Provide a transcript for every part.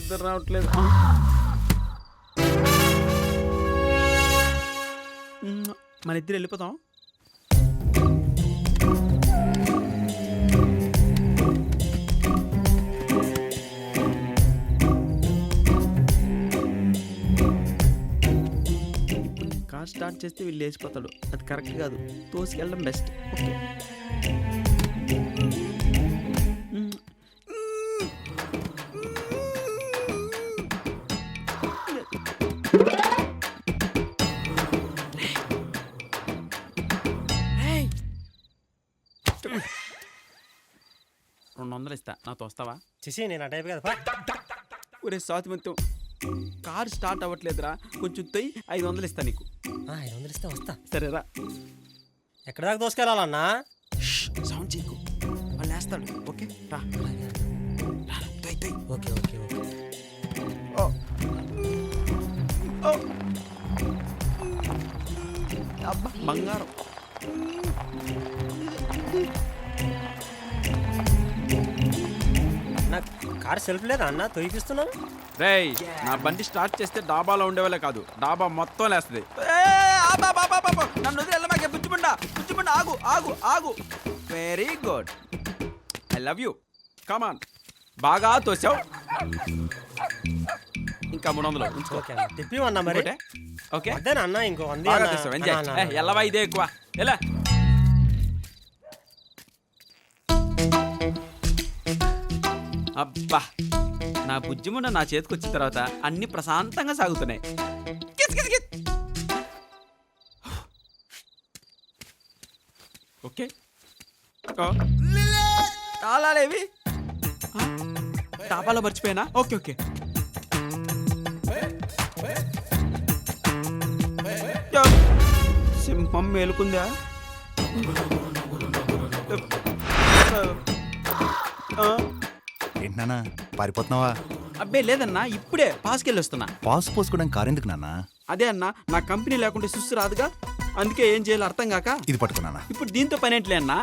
నిద్ర రావట్లేదు. మన ఇద్దరు వెళ్ళిపోతాం. కార్ స్టార్ట్ చేస్తే వీళ్ళు లేచిపోతాడు. అది కరెక్ట్ కాదు. తోసుకెళ్ళడం బెస్ట్. ఓకే. $200 ఇస్తా, నాతో వస్తావా? చేసి నేను ఆ టైప్ కదా. ఒరే స్వాతి మొత్తం కార్ స్టార్ట్ అవ్వట్లేదురా, కొంచెం తొయ్యి. 500 ఇస్తా నీకు. 500 ఇస్తే వస్తా. సరేరా. ఎక్కడ దాకా దోసుకెళ్ళాలన్నా? సౌండ్ చేయకు, వాళ్ళు వేస్తాడు. ఓకే రా. Okay okay okay. అబ్బా బంగారం. నాకు కార్ సెల్ఫ్ లేదా అన్న? తొయ్యిస్తున్నాను. రేయ్, నా బండి స్టార్ట్ చేస్తే డాబాలో ఉండేవాళ్ళే కాదు, డాబా మొత్తం లేస్తుంది. నన్ను వదిలి వెళ్ళమాకే. బుజ్జిమండా బుజ్జిమండా, ఆగు ఆగు ఆగు. Very good, I love you. Come on, బాగా తోసావు. ఇంకా 300 ఉంచుకో. ఓకే అన్న, తిప్పివన్నా మరి. ఓకే అదేనా అన్న? ఇంకో 100 బాగా తోసావు. ఎంజాయ్. ఎల్లవా, ఇదే ఎక్కువ. ఎలా అబ్బా, నా బుజ్జిముండ నా చేతికి వచ్చిన తర్వాత అన్ని ప్రశాంతంగా సాగుతున్నాయి. ఓకే, తాళాలేవి డాబాలో మర్చిపోయినా. Okay okay. సింహం మేలుకుందా? ఏంటన్నా పారిపోతున్నావా? అబ్బే లేదన్నా, ఇప్పుడే పాస్కెళ్ళి వస్తున్నా. పాస్ పోసుకోవడానికి కారు ఎందుకు నాన్న? అదే అన్నా, నా కంపెనీ లేకుంటే సుస్సు రాదుగా, అందుకే ఏం చేయాలో అర్థం కాక. ఇది పట్టుకున్నానా? ఇప్పుడు దీంతో పని ఏంటిలే అన్నా.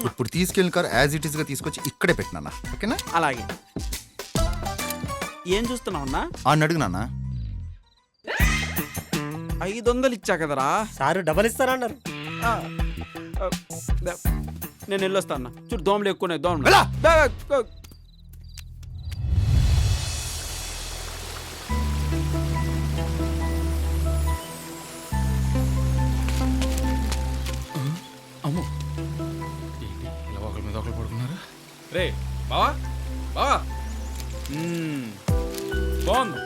ఇప్పుడు తీసుకెళ్ళిన కారు యాజ్ ఇట్ ఈస్ గా తీసుకొచ్చి ఇక్కడే పెట్టినా. ఓకేనా? అలాగే. ఏం చూస్తున్నావు అన్నా? అడుగు నాన్న. 500 ఇచ్చా కదరా. సారు డబల్ ఇస్తారన్నారు. నేను వెళ్ళొస్తా అన్న. చూడు, దోమలు ఎక్కువ. దోమలు అమ్మో, ఇలా ఒకరి మీద ఒకరు పడుకున్నారు. రే బావా బావా, బాగుంది.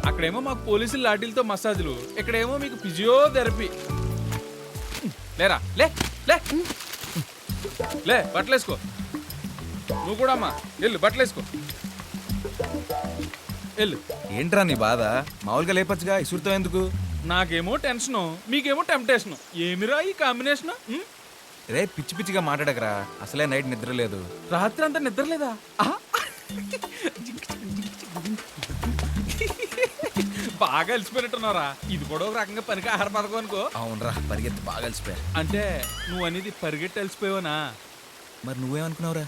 అక్కడేమో మాకు పోలీసులు లాఠీలతో మసాజులు, ఇక్కడేమో మీకు ఫిజియోథెరపీ. లేరా, లే లే లే, బట్టలేసుకో. నువ్వు కూడా అమ్మా వెళ్ళు, బట్టలేసుకో. వెళ్ళు. ఏంట్రా నీ బాధ? మామూలుగా లేపచ్చుగా, ఇసురుతో ఎందుకు? నాకేమో టెన్షను, మీకేమో టెంప్టేషను. ఏమిరా ఈ కాంబినేషన్? రే పిచ్చి పిచ్చిగా మాట్లాడకరా, అసలే నైట్ నిద్ర లేదు. రాత్రి అంతా నిద్ర లేదా? బాగా అలసిపోయినట్టున్నారా? ఇది కూడా ఒక రకంగా పనికి ఆహార పథకం అనుకో. అవునరా, పరిగెత్తి బాగా అలసిపోయా. అంటే నువ్వు అనేది పరిగెట్టి అలసిపోయావనా? మరి నువ్వేమనుకున్నావురా?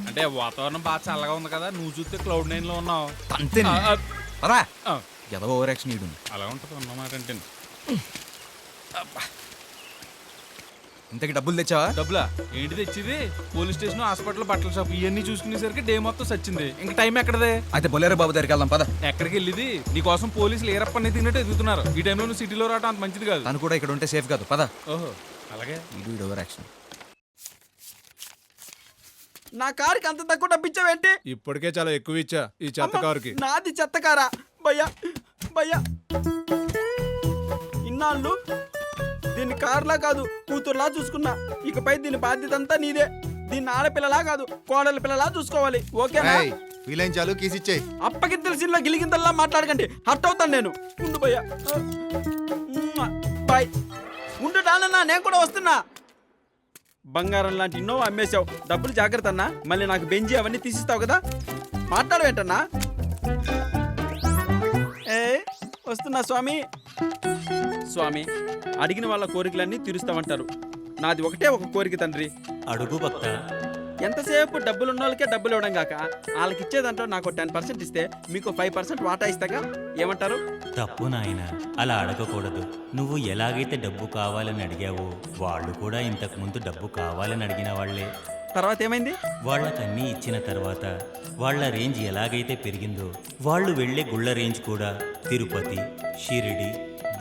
అంటే వాతావరణం బాగా చల్లగా ఉంది కదా, నువ్వు చూస్తే Cloud9 లో ఉన్నావు. అంతే ఎదవ ఓవర్ యాక్షన్ ఇడు. అలా ఉంటుంది అన్నమాట. అంటే ఇంతకి డబ్బులు తెచ్చావా? డబ్బులా ఏంటి తెచ్చింది? పోలీస్ స్టేషన్, హాస్పిటల్, బట్టల షాప్ ఇవన్నీ చూసుకునేసరికి డే మొత్తం సచ్చింది. ఇంకా టైం ఎక్కడదే? అయితే బొలేరో బాబు దగ్గరికి వెళ్దాం పద. ఎక్కడికి వెళ్ళింది? నీకోసం పోలీసులు ఏరప్పని తిన్నట్టు ఎదుగుతున్నారు. ఈ టైంలో నువ్వు సిటీలో రావడం అంత మంచిది కాదు. తను కూడా ఇక్కడ ఉంటే సేఫ్ కాదు, పద. ఓహో అలాగే. ఇడు ఓవర్ యాక్షన్. నా కారుకి అంత తక్కువ డబ్బిచ్చావేంటి? ఇప్పటికే చాలా ఎక్కువ ఇచ్చా ఈ చెత్త కారుకి. నాది చెత్త కారా? భయ్యా భయ్యా, ఇన్నాళ్ళు దీన్ని కార్లా కాదు కూతురులా చూసుకున్నా. ఇకపై దీని బాధ్యత అంతా నీదే. దీన్ని ఆడపిల్లలా కాదు కోడల పిల్లలా చూసుకోవాలి. ఓకేనా? వీలైంచాలు కీసిచ్చే. అప్పగింతల సీన్లో గిలిగింతల్లా మాట్లాడకండి, హర్ట్ అవుతాను నేను. ఉండు భయ్యా, బాయ్. ఉండు నాన్న, నేను కూడా వస్తున్నా. బంగారం లాంటి ఇన్నో అమ్మేశావు. డబ్బులు జాగ్రత్త అన్నా. మళ్ళీ నాకు బెంజి అవన్నీ తీసిస్తావు కదా. మాట్లాడవేంటన్నా? వస్తున్నా స్వామి. స్వామి, అడిగిన వాళ్ళ కోరికలన్నీ తీరుస్తామంటారు. నాది ఒకటే ఒక కోరిక తండ్రి. అడుగు భక్త. ఎంతసేపు డబ్బులు ఉన్న వాళ్ళకే డబ్బులు ఇవ్వడం కాక వాళ్ళకి ఇచ్చే దాంట్లో నాకు 10% ఇస్తే మీకు 5% వాటా ఇస్తాగా, ఏమంటారు? తప్పు నాయన, అలా అడగకూడదు. నువ్వు ఎలాగైతే డబ్బు కావాలని అడిగావో వాళ్ళు కూడా ఇంతకుముందు డబ్బు కావాలని అడిగిన వాళ్లే. తర్వాత ఏమైంది? వాళ్ళకన్నీ ఇచ్చిన తర్వాత వాళ్ళ రేంజ్ ఎలాగైతే పెరిగిందో వాళ్ళు వెళ్ళే గుళ్ళ రేంజ్ కూడా తిరుపతి, షిరిడి,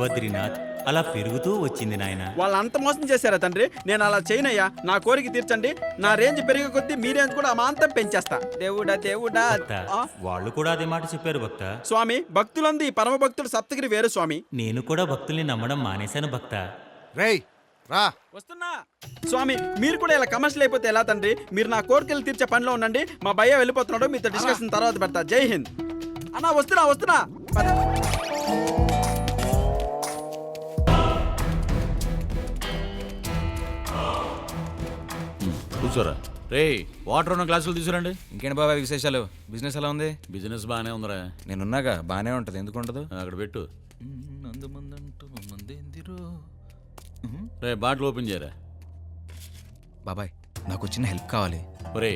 బద్రీనాథ్ అలా పెరుగుతూ వచ్చింది నాయన. వాళ్ళు అంత మోసం చేశారా తండ్రి? నేను అలా చేయనయ్యా, నా కోరిక తీర్చండి. నా రేంజ్ పెరిగే కొద్దీ మీ రేంజ్ కూడా అమాంతం పెంచేస్తా. దేవుడా దేవుడా. భక్త, వాళ్ళు కూడా అదే మాట చెప్పారు భక్త. స్వామి, భక్తులంది పరమ భక్తుడు సప్తగిరి వేరు స్వామి. నేను కూడా భక్తుల్ని నమ్మడం మానేశాను భక్త. రేయ్ రా. వస్తున్నా స్వామి. మీరు కూడా ఇలా కమర్షియల్ అయిపోతే ఎలా తండ్రి? మీరు నా కోరికలు తీర్చే పనిలో ఉండండి. మా భయ్య వెళ్ళిపోతున్నాడు, మీతో డిస్కషన్ తర్వాత పెడతా. జై హింద్ అన్నా. వస్తున్నా పద. కూర్చోరా. రే వాటర్ ఉన్న గ్లాసులు తీసుకురండి. ఇంకేంటి బాబాయ్ విశేషాలు? బిజినెస్ ఎలా ఉంది? బిజినెస్ బాగానే ఉందిరా. నేనున్నాగా, బాగానే ఉంటుంది. ఎందుకు ఉండదు? అక్కడ పెట్టు. రే బాటిల్ ఓపెన్ చేయరా. బాబాయ్, నాకు చిన్న హెల్ప్ కావాలి. ఒరే,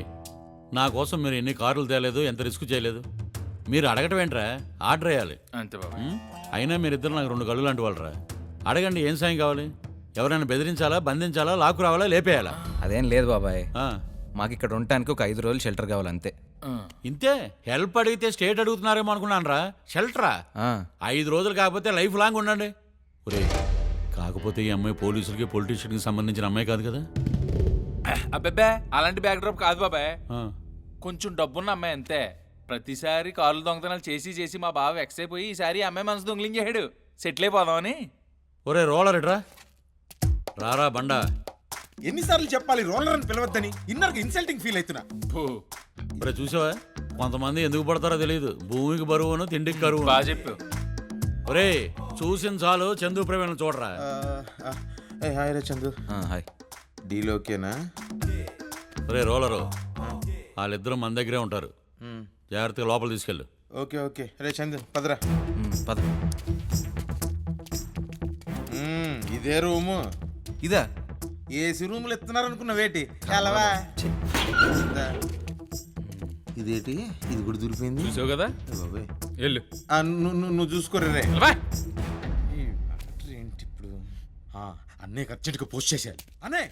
నా కోసం మీరు ఎన్ని కార్లు తేలేదు, ఎంత రిస్క్ చేయలేదు. మీరు అడగటం ఏంట్రా? ఆర్డర్ వేయాలి అంతే బాబాయ్. అయినా మీరిద్దరు నాకు 2 కళ్ళు లాంటి వాళ్ళరా. అడగండి, ఏం సాయం కావాలి? ఎవరైనా బెదిరించాలా, బంధించాలా, లాక్కు రావాలా, లేపేయాలా? అదేం లేదు బాబాయ్, ఆ, మాకు ఇక్కడ ఉండటానికి ఒక 5 రోజులు షెల్టర్ కావాలి అంతే. ఇంతే? హెల్ప్ అడిగితే స్టేట్ అడుగుతున్నారేమో అనుకున్నాను రా. షెల్టరా? 5 రోజులు కాకపోతే లైఫ్ లాంగ్ ఉండండి. ఒరే, కాకపోతే ఈ అమ్మాయి పోలీసులకి పొలిటీషియన్కి సంబంధించిన అమ్మాయి కాదు కదా? అబ్బబ్బే, అలాంటి బ్యాక్డ్రాప్ కాదు బాబాయ్. ఆ, కొంచెం డబ్బున్న అమ్మాయి అంతే. ప్రతిసారి కార్లు దొంగతనాలు చేసి మా బావ వెక్స్ అయిపోయి ఈసారి ఈ అమ్మాయి మనసు దొంగిలించాడు. సెటిల్ అయిపోదామని. ఒరే రోలర్ ఇట్రా. రారా బండా. ఎన్నిసార్లు చెప్పాలి రోలర్ అని పిలవద్దని? ఇన్నర్కి ఇన్సల్టింగ్ ఫీల్ అవుతున్నా. ఒరే చూసావా, కొంతమంది ఎందుకు పడతారో తెలియదు. భూమికి బరువును, తిండికి కరువు. బాగా చెప్పు. ఒరే చూసిన చాలు, చందు ప్రవీణ చూడరా. హాయ్ రే చందు. హాయ్. డీల్ ఓకేనా? ఒరే రోలరు, వాళ్ళిద్దరూ మన దగ్గరే ఉంటారు. జాగ్రత్తగా లోపల తీసుకెళ్ళు. ఓకే ఓకే రే చందు పదరా. పద. ఇదే రూము. ఇదా? ఏసీ రూములు ఇస్తున్నారు అనుకున్న వేటి ఎలవా. ఇదేటి, ఇది కూడా దూరిపోయింది. చూసావు కదా, బాబాయ్. వెళ్ళు. నువ్వు చూసుకోరే రే. వెళ్ళవా? ఈ మ్యాటర్ ఏంటి ఇప్పుడు? అన్నయ్య అర్జెంట్గా పోస్ట్ చేసేయాలి. అన్నయ్య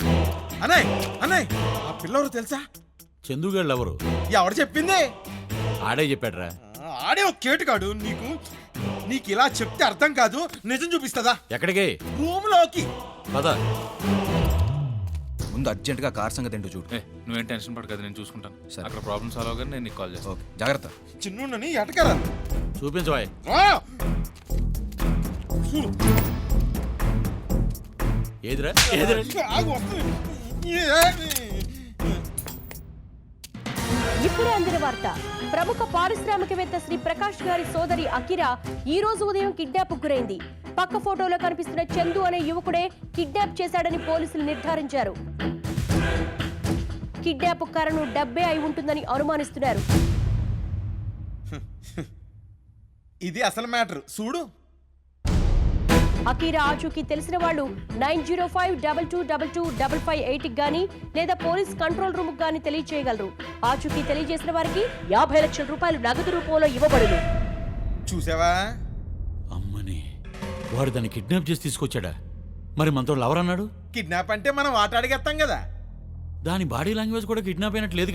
ఆ పిల్లవరు తెలుసా? చందుగాళ్ళు ఎవరు? ఎవడు చెప్పింది? ఆడే చెప్పాడురా. ఆడే ఒక కేటుగాడు. నీకు ఇలా చెప్తే అర్థం కాదు. నిజం చూపిస్తుందా? ఎక్కడికి? రూమ్ లోకి పద. ముందు అర్జెంట్గా కార్ సంగతి ఏంటో చూడు. నువ్వేం టెన్షన్ పడకదు, నేను చూసుకుంటాను. సరే. అక్కడ ప్రాబ్లమ్ సాల్వ్ అవగానే నేను నీకు కాల్ చేస్తాను. ఓకే, జాగ్రత్త. చిన్నుండని ఎటకరా. చూపించవాయ్. ఏదిరా? ఇప్పుడే అందిన వార్త. ప్రముఖ పారిశ్రామికవేత్త శ్రీ ప్రకాష్ గారి సోదరి అకిరా ఈ రోజు ఉదయం కిడ్నాప్ గురైంది. పక్క ఫోటోలో కనిపిస్తున్న చందు అనే యువకుడే కిడ్నాప్ చేశాడని పోలీసులు నిర్ధారించారు. కిడ్నాప్ కారణం డబ్బే అయి ఉంటుందని అనుమానిస్తున్నారు. ఇది అసలు మ్యాటర్ చూడు. అకీరా ఆచూకీ తెలిసిన వాళ్ళు 9052222558 గానీ లేదా పోలీస్ కంట్రోల్ రూమ్ గానీ తెలియజేయగలరు. ఆచూకీ తెలియజేసిన వారికి 50 లక్షల రూపాయలు నగదు రూపంలో ఇవ్వబడును. చూసావా? అమ్మని, వాడు దాన్ని కిడ్నాప్ చేసి తీసుకొచ్చాడా? మరి మనతో లవర్ అన్నాడు. కిడ్నాప్ అంటే మనం ఆట అడిగేస్తాం కదా. దాని బాడీ లాంగ్వేజ్ కూడా కిడ్నాప్ అయినట్టు లేదు కదా.